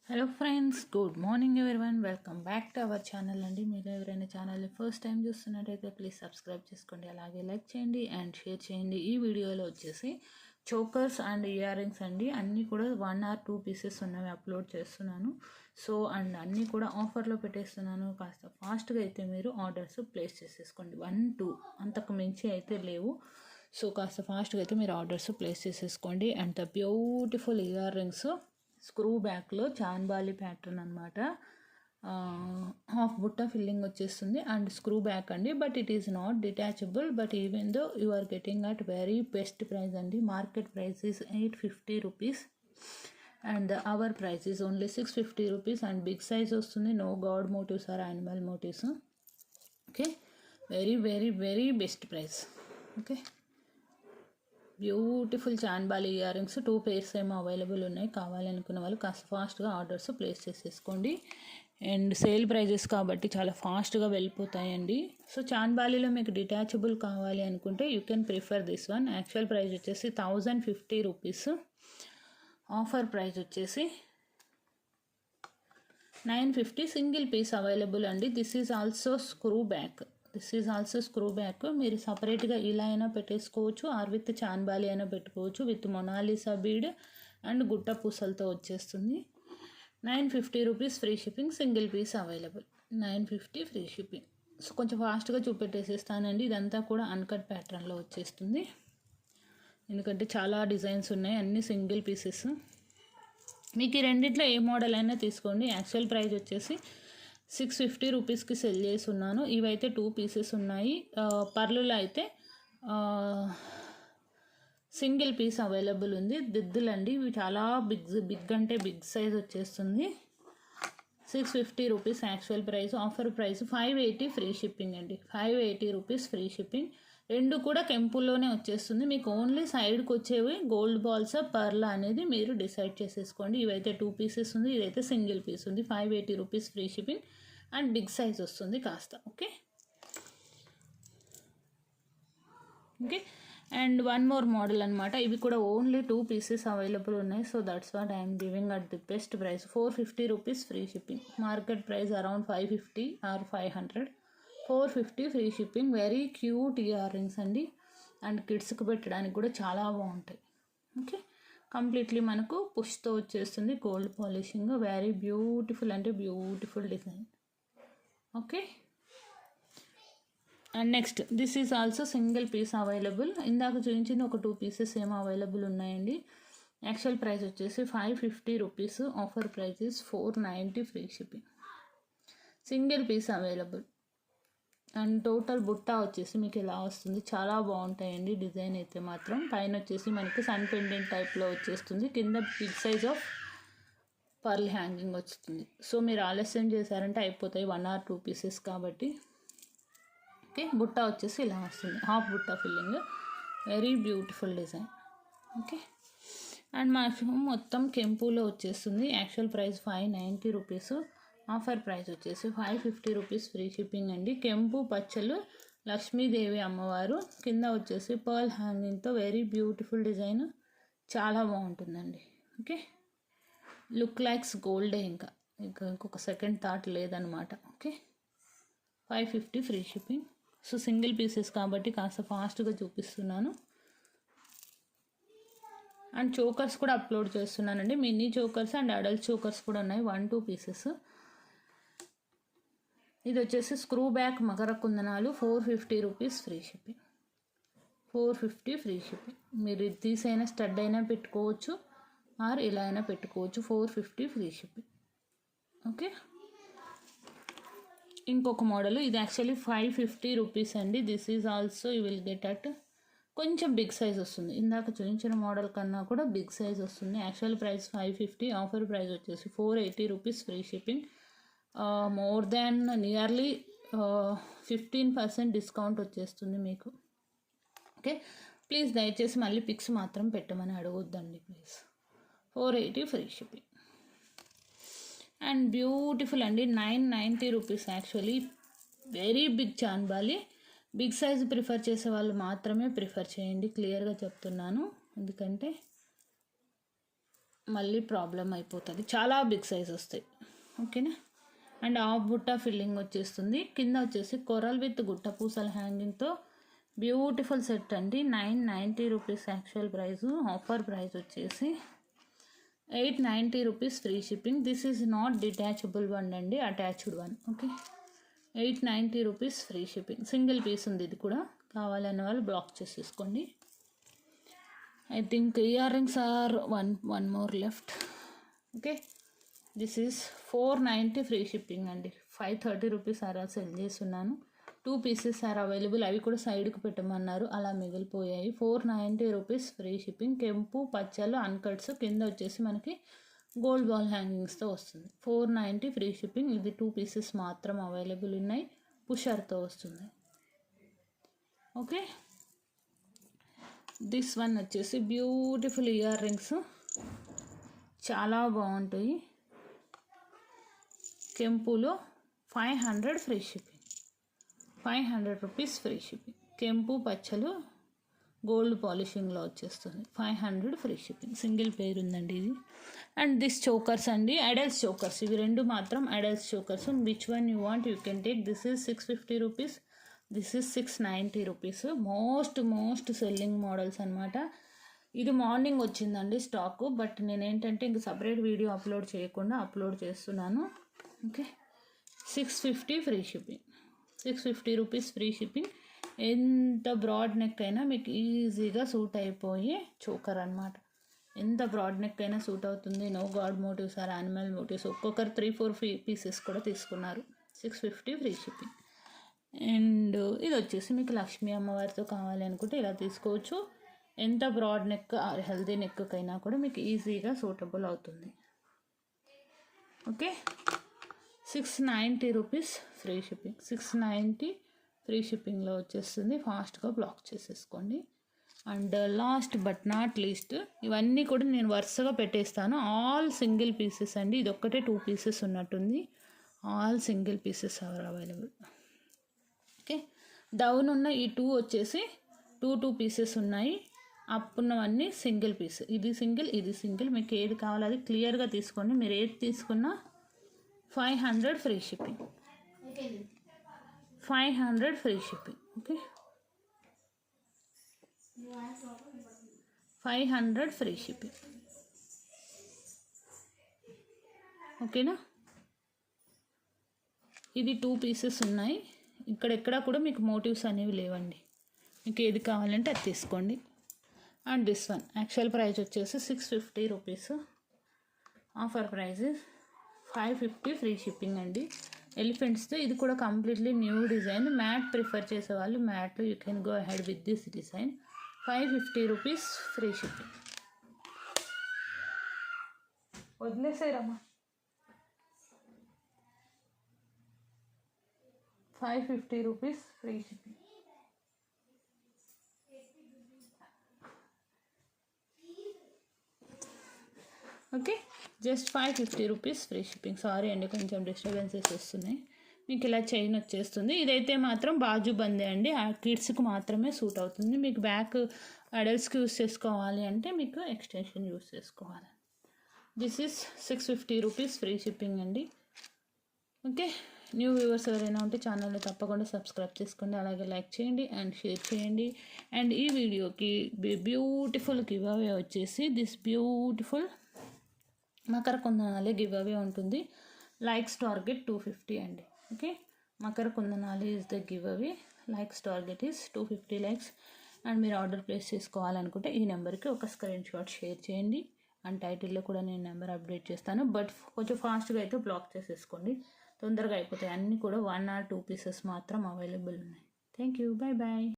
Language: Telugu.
Hello friends, good morning everyone. Welcome back to our channel అండి. మీరు ఎవరైనా ఛానల్ని ఫస్ట్ టైం చూస్తున్నట్టయితే ప్లీజ్ సబ్స్క్రైబ్ చేసుకోండి, అలాగే లైక్ చేయండి అండ్ షేర్ చేయండి. ఈ వీడియోలో వచ్చేసి చోకర్స్ అండ్ ఇయర్ రింగ్స్ అండి. అన్నీ కూడా 1 or 2 పీసెస్ ఉన్నవి అప్లోడ్ చేస్తున్నాను. సో అండ్ అన్నీ కూడా ఆఫర్లో పెట్టేస్తున్నాను. కాస్త ఫాస్ట్గా అయితే మీరు ఆర్డర్స్ ప్లేస్ చేసేసుకోండి. 1, 2 అంతకు మించి అయితే లేవు. సో కాస్త ఫాస్ట్గా అయితే మీరు ఆర్డర్స్ ప్లేస్ చేసేసుకోండి. And the beautiful ear rings screw బ్యాక్లో చాన్బాలి ప్యాటర్న్ అనమాట. హాఫ్ బుట్ట ఫిల్లింగ్ వచ్చేస్తుంది అండ్ స్క్రూ బ్యాక్ అండి. But it is not detachable. But even though you are getting at very best price అండి. Market price is 850 rupees and our price is only 650 rupees. And big size వస్తుంది. No god motives or animal motives. Okay, very very very best price. Okay, beautiful chandbali ear rings 2 pairs ఏమో అవైలబుల్ ఉన్నాయి. కావాలనుకున్న వాళ్ళు కాస్త ఫాస్ట్గా ఆర్డర్స్ ప్లేస్ చేసేసుకోండి. అండ్ సేల్ ప్రైజెస్ కాబట్టి చాలా ఫాస్ట్గా వెళ్ళిపోతాయండి. సో చాన్బాలిలో మీకు డిటాచబుల్ కావాలి అనుకుంటే you can prefer this one. Actual price వచ్చేసి 1050 రూపీస్. ఆఫర్ ప్రైస్ వచ్చేసి 950. సింగిల్ పీస్ అవైలబుల్ అండి. This is also screw back. మీరు సపరేట్గా ఇలా అయినా పెట్టేసుకోవచ్చు, ఆర్ విత్ చాన్బాలి అయినా పెట్టుకోవచ్చు. విత్ మొనాలిసా బీడ్ అండ్ గుట్ట పూసలతో వచ్చేస్తుంది. 950 rupees free shipping. Single piece available. 950 free shipping. So కొంచెం ఫాస్ట్గా చూపెట్టేసేస్తానండి. ఇదంతా కూడా అన్కట్ ప్యాటర్న్లో వచ్చేస్తుంది, ఎందుకంటే చాలా డిజైన్స్ ఉన్నాయి. అన్ని సింగిల్ పీసెస్. మీకు ఈ రెండిట్లో ఏ మోడల్ అయినా తీసుకోండి. యాక్చువల్ ప్రైస్ వచ్చేసి 650 రూపీస్కి సెల్ చేసి ఉన్నాను. ఇవైతే 2 pieces ఉన్నాయి. పర్లులో అయితే సింగిల్ పీస్ అవైలబుల్ ఉంది. దిద్దులండి, ఇవి చాలా బిగ్ అంటే బిగ్ సైజ్ వచ్చేస్తుంది. 650 rupees actual price. Offer price 580 free shipping అండి. 580 రూపీస్ ఫ్రీ షిప్పింగ్. రెండు కూడా కెంపుల్లోనే వచ్చేస్తుంది. మీకు ఓన్లీ సైడ్కి వచ్చేవి గోల్డ్ బాల్స్ పర్లా అనేది మీరు డిసైడ్ చేసేసుకోండి. ఇవైతే 2 pieces ఉంది, ఇదైతే సింగిల్ పీస్ ఉంది. 580 rupees free shipping and big size వస్తుంది కాస్త. Okay okay and one more model అనమాట. ఇవి కూడా ఓన్లీ 2 pieces అవైలబుల్ ఉన్నాయి. So that's what I'm giving at the best price. 450 rupees free shipping. Market price around 550 or 500. 450 free shipping. Very cute earrings అండి. అండ్ కిడ్స్కి పెట్టడానికి కూడా చాలా బాగుంటాయి. ఓకే, కంప్లీట్లీ మనకు పుష్తో వచ్చేస్తుంది. Gold polishing. వెరీ బ్యూటిఫుల్ అంటే beautiful design. Okay, and next this is also single piece available. ఇందాక చూపించింది ఒక 2 pieces ఏమో అవైలబుల్ ఉన్నాయండి. యాక్చువల్ ప్రైస్ వచ్చేసి 550 rupees. Offer price is 490 free shipping. Single piece available. And total బుట్ట వచ్చేసి మీకు ఇలా వస్తుంది. చాలా బాగుంటాయండి డిజైన్ అయితే మాత్రం. పైన వచ్చేసి మనకి సన్ పెండెంట్ టైప్లో వచ్చేస్తుంది. కింద big size of pearl hanging వస్తుంది. సో మీరు ఆలస్యం చేశారంటే అయిపోతాయి. 1 or 2 pieces కాబట్టి. ఓకే, బుట్ట వచ్చేసి ఇలా వస్తుంది. హాఫ్ బుట్ట filling. Very beautiful design. Okay, and maximum మొత్తం కెంపులో వచ్చేస్తుంది. Actual price 590 rupees. Offer price వచ్చేసి 550 రూపీస్ ఫ్రీ షిప్పింగ్ అండి. కెంపు పచ్చలు లక్ష్మీదేవి అమ్మవారు. కింద వచ్చేసి పర్ల్ హ్యాంగింగ్తో వెరీ బ్యూటిఫుల్ డిజైన్. చాలా బాగుంటుందండి. ఓకే, లుక్ లైక్స్ గోల్డే. ఇంకొక సెకండ్ థాట్ లేదనమాట. Okay, 550 free shipping. So single pieces కాబట్టి కాస్త ఫాస్ట్గా చూపిస్తున్నాను. అండ్ చోకర్స్ కూడా అప్లోడ్ చేస్తున్నానండి. Mini chokers and adult chokers కూడా ఉన్నాయి. 1, 2 pieces. ఇది వచ్చేసి screw back Makar కుందనాలు. 450 rupees free shipping. 450 free shipping. మీరు ఇది తీసైనా స్టడ్ అయినా పెట్టుకోవచ్చు, ఆర్ ఇలా అయినా పెట్టుకోవచ్చు. 450 ఫ్రీ షిప్పింగ్. ఓకే, ఇంకొక మోడల్. ఇది యాక్చువల్లీ 550 రూపీస్ అండి. This is also you will get at కొంచెం బిగ్ సైజ్ వస్తుంది. ఇందాక చూపించిన మోడల్ కన్నా కూడా బిగ్ సైజ్ వస్తుంది. Actual price 550. ఆఫర్ ప్రైస్ వచ్చేసి 480 rupees free shipping. More than nearly 15% discount వచ్చేస్తుంది మీకు. ఓకే, ప్లీజ్ దయచేసి మళ్ళీ పిక్స్ మాత్రం పెట్టమని అడగొద్దండి please. 480 free shipping. And beautiful అండి. 990 rupees. Actually very big chandbali. Big size prefer చేసే వాళ్ళు మాత్రమే ప్రిఫర్ చేయండి. క్లియర్గా చెప్తున్నాను, ఎందుకంటే మళ్ళీ ప్రాబ్లం అయిపోతుంది, చాలా బిగ్ సైజ్ వస్తాయి. ఓకేనా. అండ్ హాఫ్ బుట్ట ఫిల్లింగ్ వచ్చేస్తుంది. కింద వచ్చేసి కొరల్ విత్ గుట్ట పూసల హ్యాంగింగ్తో బ్యూటిఫుల్ సెట్ అండి. 990 rupees actual price. Offer price వచ్చేసి 890 rupees free shipping. This is not detachable one అండి, attached one. Okay, 890 rupees free shipping. Single piece ఉంది, ఇది కూడా కావాలనే వాళ్ళు బ్లాక్ చేసేసుకోండి. I think earrings are one more left. Okay, this is 490 free shipping అండి. 530 రూపీస్ అలా సెల్ చేస్తున్నాను. 2 పీసెస్ ఆర్ అవైలబుల్. అవి కూడా సైడ్కి పెట్టమన్నారు, అలా మిగిలిపోయాయి. 490 రూపీస్ ఫ్రీ షిప్పింగ్. కెంపు పచ్చలు అన్కట్స్, కింద వచ్చేసి మనకి గోల్డ్ బాల్ హ్యాంగింగ్స్తో వస్తుంది. 490 ఫ్రీ షిప్పింగ్. ఇది 2 పీసెస్ మాత్రం అవైలబుల్ ఉన్నాయి, పుషర్తో వస్తుంది. ఓకే, దిస్ వన్ వచ్చేసి బ్యూటిఫుల్ ఇయర్ రింగ్స్, చాలా బాగుంటాయి. కెంపులో 500 free shipping. 500 rupees free shipping. కెంపు పచ్చలు గోల్డ్ పాలిషింగ్లో వచ్చేస్తుంది. 500 ఫ్రీ షిప్పింగ్. సింగిల్ పేర్ ఉందండి ఇది. అండ్ దిస్ చోకర్స్ అండి, అడల్ట్స్ చోకర్స్. ఇవి రెండు మాత్రం adults chokers. Which one you want you can take. This is 650 rupees. This is 690 rupees. Most selling models అనమాట. ఇది మార్నింగ్ వచ్చిందండి స్టాకు, బట్ నేనేంటంటే ఇంక సపరేట్ వీడియో అప్లోడ్ చేయకుండా అప్లోడ్ చేస్తున్నాను. Okay, 650 free shipping. 650 rupees free shipping. ఎంత బ్రాడ్ నెక్ అయినా మీకు ఈజీగా సూట్ అయిపోయే చోకర్ అనమాట. ఎంత బ్రాడ్ నెక్ అయినా సూట్ అవుతుంది. No god motives or animal motives. ఒక్కొక్కరు 3-4 పీసెస్ కూడా తీసుకున్నారు. 650 ఫ్రీ షిప్పింగ్. అండ్ ఇది వచ్చేసి మీకు లక్ష్మీ అమ్మవారితో కావాలి అనుకుంటే ఇలా తీసుకోవచ్చు. ఎంత బ్రాడ్ నెక్ హెల్దీ నెక్కైనా కూడా మీకు ఈజీగా సూటబుల్ అవుతుంది. Okay, 690 rupees free shipping. 690 free షిప్పింగ్లో వచ్చేస్తుంది. ఫాస్ట్గా బ్లాక్ చేసేసుకోండి. And last but not least, ఇవన్నీ కూడా నేను వరుసగా పెట్టేస్తాను. ఆల్ సింగిల్ పీసెస్ అండి. ఇది ఒక్కటే 2 పీసెస్ ఉన్నట్టుంది. All single pieces are available. Okay, down ఉన్న ఈ 2 వచ్చేసి 2 పీసెస్ ఉన్నాయి. అప్ ఉన్నవన్నీ సింగిల్ పీస్. ఇది సింగిల్, ఇది సింగిల్. మీకు ఏది కావాలో అది క్లియర్గా తీసుకోండి. మీరు ఏది తీసుకున్నా 500 free shipping. 500 free shipping. Okay, 500 free shipping. ఓకేనా. ఇది 2 పీసెస్ ఉన్నాయి. ఇక్కడెక్కడ కూడా మీకు మోటివ్స్ అనేవి లేవండి. మీకు ఏది కావాలంటే అది తీసుకోండి. And this one actual price వచ్చేసి 650 rupees. Offer price 550 free shipping అండి. ఎలిఫెంట్స్తో ఇది కూడా completely new design. Matte prefer చేసే వాళ్ళు మ్యాట్లో you can go ahead with this design. 550 rupees free shipping. వదిలేసారమ్మా. 550 rupees free shipping. Okay, just 550 rupees free shipping. Sorry అండి, కొంచెం డిస్టర్బెన్సెస్ వస్తున్నాయి. మీకు ఇలా చైన్ వచ్చేస్తుంది. ఇదైతే మాత్రం బాజు బందే అండి, ఆ కిడ్స్కి మాత్రమే సూట్ అవుతుంది. మీకు బ్యాక్ అడల్ట్స్కి యూస్ చేసుకోవాలి అంటే మీకు ఎక్స్టెన్షన్ యూస్ చేసుకోవాలి. This is 650 rupees free shipping అండి. ఓకే, న్యూ వ్యూవర్స్ ఎవరైనా ఉంటే ఛానల్ని తప్పకుండా సబ్స్క్రైబ్ చేసుకోండి, అలాగే లైక్ చేయండి అండ్ షేర్ చేయండి. అండ్ ఈ వీడియోకి బ్యూటిఫుల్ గివ్ అవే వచ్చేసి this beautiful Makar కుందనాలే give away ఉంటుంది. లైక్స్ టార్గెట్ 250 అండి. ఓకే, మకర కుందనాలి is the giveaway. Likes target is 250 likes. And మీరు ఆర్డర్ ప్లేస్ చేసుకోవాలనుకుంటే ఈ నెంబర్కి ఒక స్క్రీన్ షాట్ షేర్ చేయండి. అండ్ టైటిల్లో కూడా నేను నెంబర్ అప్డేట్ చేస్తాను. బట్ కొంచెం ఫాస్ట్గా అయితే బ్లాక్ చేసేసుకోండి, తొందరగా అయిపోతాయి. అన్నీ కూడా 1 or 2 పీసెస్ మాత్రం అవైలబుల్ ఉన్నాయి. Thank you, bye bye.